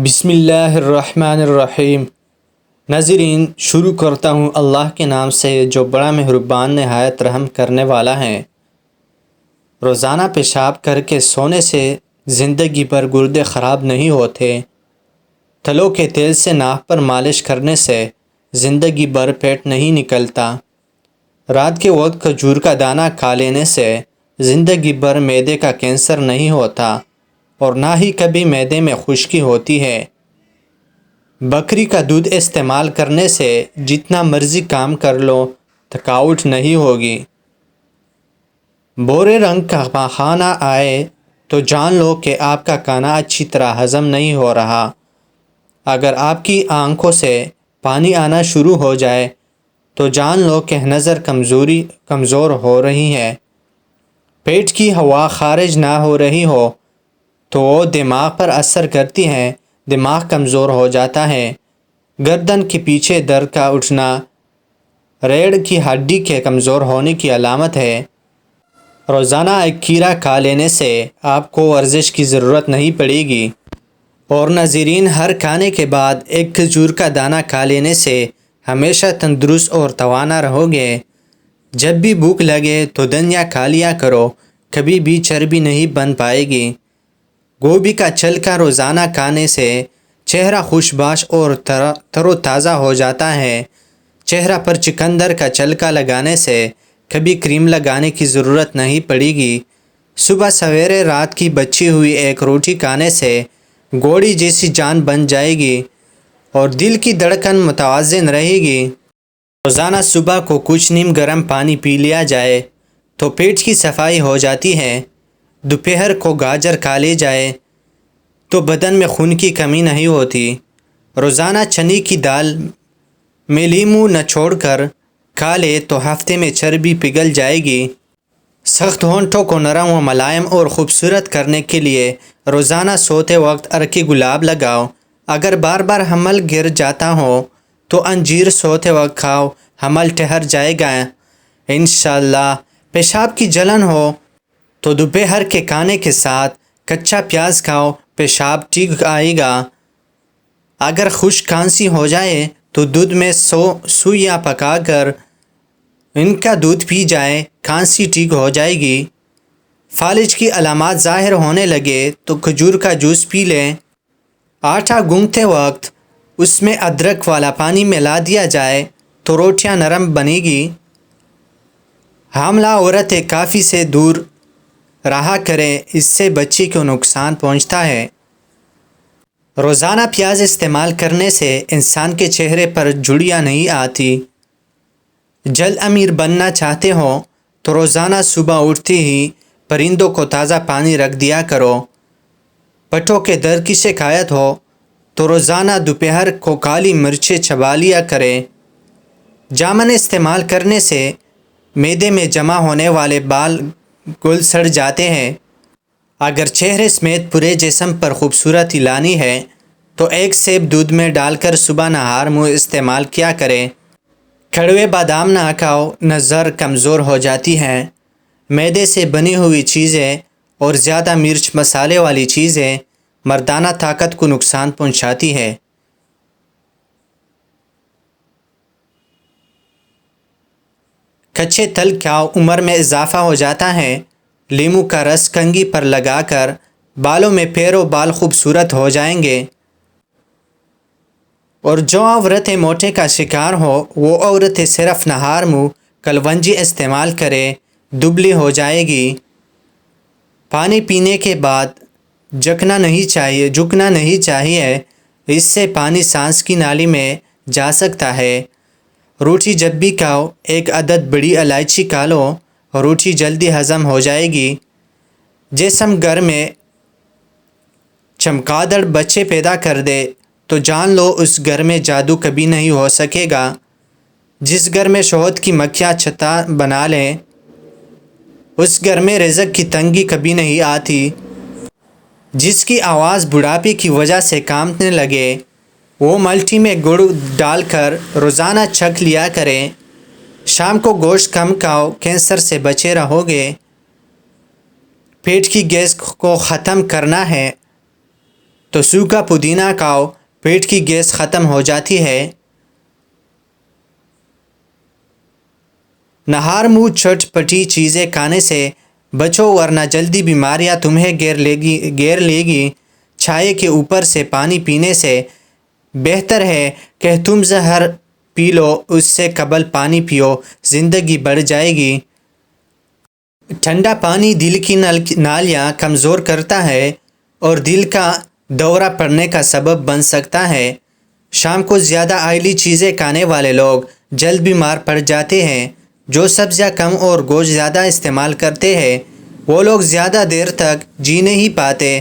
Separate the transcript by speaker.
Speaker 1: بسم اللہ الرحمن الرحیم۔ ناظرین، شروع کرتا ہوں اللہ کے نام سے جو بڑا مہربان نہایت رحم کرنے والا ہے۔ روزانہ پیشاب کر کے سونے سے زندگی بھر گردے خراب نہیں ہوتے۔ تلوں کے تیل سے ناک پر مالش کرنے سے زندگی بھر پیٹ نہیں نکلتا۔ رات کے وقت کھجور کا دانہ کھا لینے سے زندگی بھر معدے کا کینسر نہیں ہوتا اور نہ ہی کبھی معدے میں خشکی ہوتی ہے۔ بکری کا دودھ استعمال کرنے سے جتنا مرضی کام کر لو تھکاوٹ نہیں ہوگی۔ بھورے رنگ کا کھانا آئے تو جان لو کہ آپ کا کھانا اچھی طرح ہضم نہیں ہو رہا۔ اگر آپ کی آنکھوں سے پانی آنا شروع ہو جائے تو جان لو کہ نظر کمزور ہو رہی ہے۔ پیٹ کی ہوا خارج نہ ہو رہی ہو تو وہ دماغ پر اثر کرتی ہے، دماغ کمزور ہو جاتا ہے۔ گردن کے پیچھے درد کا اٹھنا ریڑھ کی ہڈی کے کمزور ہونے کی علامت ہے۔ روزانہ ایک کھیرا کھا لینے سے آپ کو ورزش کی ضرورت نہیں پڑے گی۔ اور ناظرین، ہر کھانے کے بعد ایک کھجور کا دانہ کھا لینے سے ہمیشہ تندرست اور توانا رہو گے۔ جب بھی بھوک لگے تو دھنیا کھا لیا کرو، کبھی بھی چربی نہیں بن پائے گی۔ گوبھی کا چھلکا روزانہ کھانے سے چہرہ خوشباش اور تر و تازہ ہو جاتا ہے۔ چہرہ پر چقندر کا چھلکا لگانے سے کبھی کریم لگانے کی ضرورت نہیں پڑے گی۔ صبح سویرے رات کی بچی ہوئی ایک روٹی کھانے سے گوڑی جیسی جان بن جائے گی اور دل کی دھڑکن متوازن رہے گی۔ روزانہ صبح کو کچھ نیم گرم پانی پی لیا جائے تو پیٹ کی صفائی ہو جاتی ہے۔ دوپہر کو گاجر کھا لی جائے تو بدن میں خون کی کمی نہیں ہوتی۔ روزانہ چنے کی دال میں لیموں نچوڑ کر کھا لے تو ہفتے میں چربی پگھل جائے گی۔ سخت ہونٹوں کو نرم و ملائم اور خوبصورت کرنے کے لیے روزانہ سوتے وقت عرق گلاب لگاؤ۔ اگر بار بار حمل گر جاتا ہو تو انجیر سوتے وقت کھاؤ، حمل ٹھہر جائے گا انشاءاللہ۔ پیشاب کی جلن ہو تو دوپہر کے کھانے کے ساتھ کچا پیاز کھاؤ، پیشاب ٹھیک آئے گا۔ اگر خشک کھانسی ہو جائے تو دودھ میں سوئیاں پکا کر ان کا دودھ پی جائے، کھانسی ٹھیک ہو جائے گی۔ فالج کی علامات ظاہر ہونے لگے تو کھجور کا جوس پی لیں۔ آٹا گوندھتے وقت اس میں ادرک والا پانی ملا دیا جائے تو روٹیاں نرم بنے گی۔ حاملہ عورتیں کافی سے دور رہا کریں، اس سے بچے کو نقصان پہنچتا ہے۔ روزانہ پیاز استعمال کرنے سے انسان کے چہرے پر جھریاں نہیں آتی۔ جلد امیر بننا چاہتے ہو تو روزانہ صبح اٹھتے ہی پرندوں کو تازہ پانی رکھ دیا کرو۔ پٹھوں کے درد کی شکایت ہو تو روزانہ دوپہر کو کالی مرچیں چبا لیا کریں۔ جامن استعمال کرنے سے معدے میں جمع ہونے والے بال گل سڑ جاتے ہیں۔ اگر چہرے سمیت پورے جسم پر خوبصورتی لانی ہے تو ایک سیب دودھ میں ڈال کر صبح نہار منہ استعمال کیا کریں۔ کڑوے بادام نہ کھاؤ، نظر کمزور ہو جاتی ہے۔ میدے سے بنی ہوئی چیزیں اور زیادہ مرچ مسالے والی چیزیں مردانہ طاقت کو نقصان پہنچاتی ہے۔ کچے تل کھاؤ، عمر میں اضافہ ہو جاتا ہے۔ لیموں کا رس کنگھی پر لگا کر بالوں میں پیرو بال خوبصورت ہو جائیں گے۔ اور جو عورتیں موٹے کا شکار ہو وہ عورتیں صرف نہار منہ کلونجی استعمال کرے، دبلی ہو جائے گی۔ پانی پینے کے بعد جھکنا نہیں چاہیے، اس سے پانی سانس کی نالی میں جا سکتا ہے۔ روٹی جب بھی کھاؤ ایک عدد بڑی الائچی کھا لو، روٹی جلدی ہضم ہو جائے گی۔ جسم گھر میں چمگادڑ بچے پیدا کر دے تو جان لو اس گھر میں جادو کبھی نہیں ہو سکے گا۔ جس گھر میں شہد کی مکھیاں چھتا بنا لیں اس گھر میں رزق کی تنگی کبھی نہیں آتی۔ جس کی آواز بڑھاپے کی وجہ سے کانپنے لگے وہ ملٹی میں گڑ ڈال کر روزانہ چکھ لیا کریں۔ شام کو گوشت کم کھاؤ، کینسر سے بچے رہو گے۔ پیٹ کی گیس کو ختم کرنا ہے تو سوکھا پودینہ کھاؤ، پیٹ کی گیس ختم ہو جاتی ہے۔ نہار منہ چٹ پٹی چیزیں کھانے سے بچو ورنہ جلدی بیماریاں تمہیں گھیر لے گی۔ چھائے کے اوپر سے پانی پینے سے بہتر ہے کہ تم زہر پی لو، اس سے قبل پانی پیو، زندگی بڑھ جائے گی۔ ٹھنڈا پانی دل کی نالیاں کمزور کرتا ہے اور دل کا دورہ پڑنے کا سبب بن سکتا ہے۔ شام کو زیادہ آئلی چیزیں کھانے والے لوگ جلد بیمار پڑ جاتے ہیں۔ جو سبزیاں کم اور گوشت زیادہ استعمال کرتے ہیں وہ لوگ زیادہ دیر تک جی نہیں پاتے۔